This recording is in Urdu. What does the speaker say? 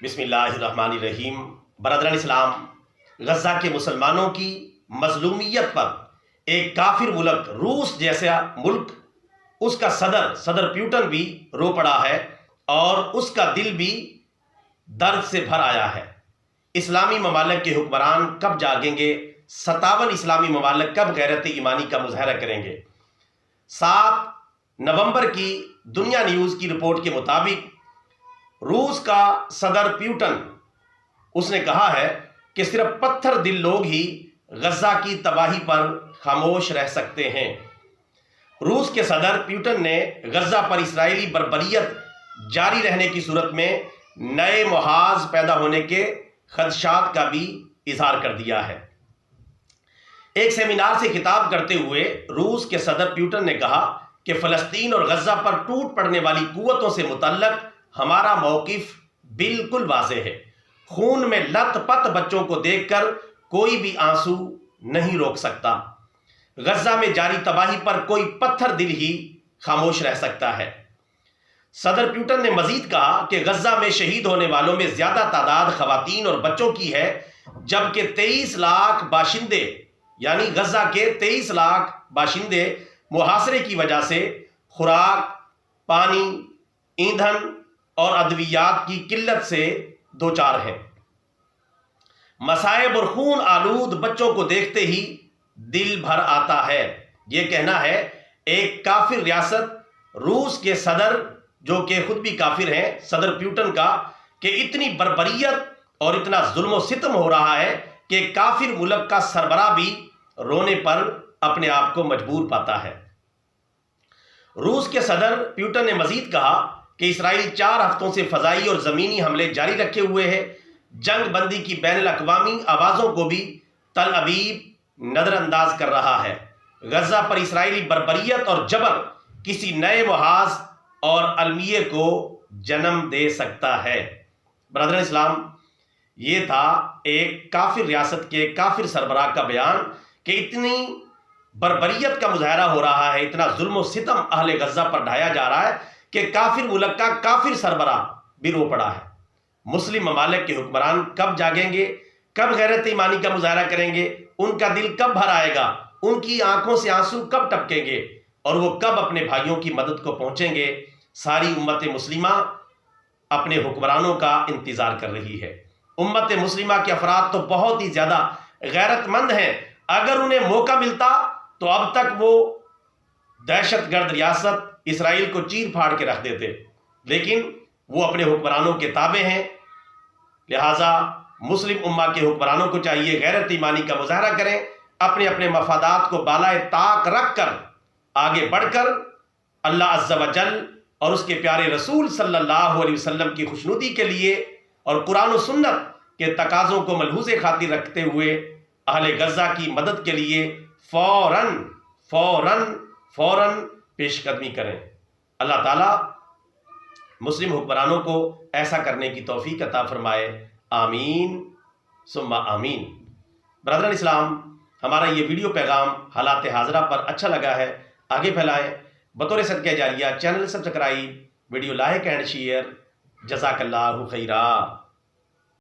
بسم اللہ الرحمن الرحیم۔ برادران اسلام، غزہ کے مسلمانوں کی مظلومیت پر ایک کافر ملک روس جیسا ملک، اس کا صدر پیوٹن بھی رو پڑا ہے اور اس کا دل بھی درد سے بھر آیا ہے۔ اسلامی ممالک کے حکمران کب جاگیں گے؟ 57 اسلامی ممالک کب غیرت ایمانی کا مظاہرہ کریں گے؟ 7 نومبر کی دنیا نیوز کی رپورٹ کے مطابق روس کا صدر پیوٹن اس نے کہا ہے کہ صرف پتھر دل لوگ ہی غزہ کی تباہی پر خاموش رہ سکتے ہیں۔ روس کے صدر پیوٹن نے غزہ پر اسرائیلی بربریت جاری رہنے کی صورت میں نئے محاذ پیدا ہونے کے خدشات کا بھی اظہار کر دیا ہے۔ ایک سیمینار سے خطاب کرتے ہوئے روس کے صدر پیوٹن نے کہا کہ فلسطین اور غزہ پر ٹوٹ پڑنے والی قوتوں سے متعلق ہمارا موقف بالکل واضح ہے۔ خون میں لت پت بچوں کو دیکھ کر کوئی بھی آنسو نہیں روک سکتا۔ غزہ میں جاری تباہی پر کوئی پتھر دل ہی خاموش رہ سکتا ہے۔ صدر پیوٹن نے مزید کہا کہ غزہ میں شہید ہونے والوں میں زیادہ تعداد خواتین اور بچوں کی ہے، جبکہ 23 لاکھ باشندے یعنی غزہ کے 23 لاکھ باشندے محاصرے کی وجہ سے خوراک، پانی، ایندھن اور ادویات کی قلت سے دوچار ہیں۔ مصائب اور خون آلود بچوں کو دیکھتے ہی دل بھر آتا ہے۔ یہ کہنا ہے ایک کافر ریاست روس کے صدر، جو کہ خود بھی کافر ہیں، صدر پیوٹن کا، کہ اتنی بربریت اور اتنا ظلم و ستم ہو رہا ہے کہ کافر ملک کا سربراہ بھی رونے پر اپنے آپ کو مجبور پاتا ہے۔ روس کے صدر پیوٹن نے مزید کہا کہ اسرائیل 4 ہفتوں سے فضائی اور زمینی حملے جاری رکھے ہوئے ہے۔ جنگ بندی کی بین الاقوامی آوازوں کو بھی تل ابیب نظر انداز کر رہا ہے۔ غزہ پر اسرائیلی بربریت اور جبر کسی نئے محاذ اور المیے کو جنم دے سکتا ہے۔ برادران اسلام، یہ تھا ایک کافر ریاست کے کافر سربراہ کا بیان کہ اتنی بربریت کا مظاہرہ ہو رہا ہے، اتنا ظلم و ستم اہل غزہ پر ڈھایا جا رہا ہے کہ کافر ملک کا کافر سربراہ بھی رو پڑا ہے۔ مسلم ممالک کے حکمران کب جاگیں گے؟ کب غیرت ایمانی کا مظاہرہ کریں گے؟ ان کا دل کب بھر آئے گا؟ ان کی آنکھوں سے آنسو کب ٹپکیں گے؟ اور وہ کب اپنے بھائیوں کی مدد کو پہنچیں گے؟ ساری امت مسلمہ اپنے حکمرانوں کا انتظار کر رہی ہے۔ امت مسلمہ کے افراد تو بہت ہی زیادہ غیرت مند ہیں۔ اگر انہیں موقع ملتا تو اب تک وہ دہشت گرد ریاست اسرائیل کو چیر پھاڑ کے رکھ دیتے، لیکن وہ اپنے حکمرانوں کے تابع ہیں۔ لہٰذا مسلم امہ کے حکمرانوں کو چاہیے غیرت ایمانی کا مظاہرہ کریں، اپنے اپنے مفادات کو بالائے طاق رکھ کر آگے بڑھ کر اللہ عز و جل اور اس کے پیارے رسول صلی اللہ علیہ وسلم کی خوشنودی کے لیے اور قرآن و سنت کے تقاضوں کو ملحوظ خاطر رکھتے ہوئے اہل غزہ کی مدد کے لیے فوراً پیش قدمی کریں۔ اللہ تعالیٰ مسلم حکمرانوں کو ایسا کرنے کی توفیق عطا فرمائے، آمین ثم آمین۔ برادران اسلام، ہمارا یہ ویڈیو پیغام حالات حاضرہ پر اچھا لگا ہے، آگے پھیلائیں۔ بطور صدقہ جاریہ channel subscribe, video like and share. جزاک اللہ خیرا۔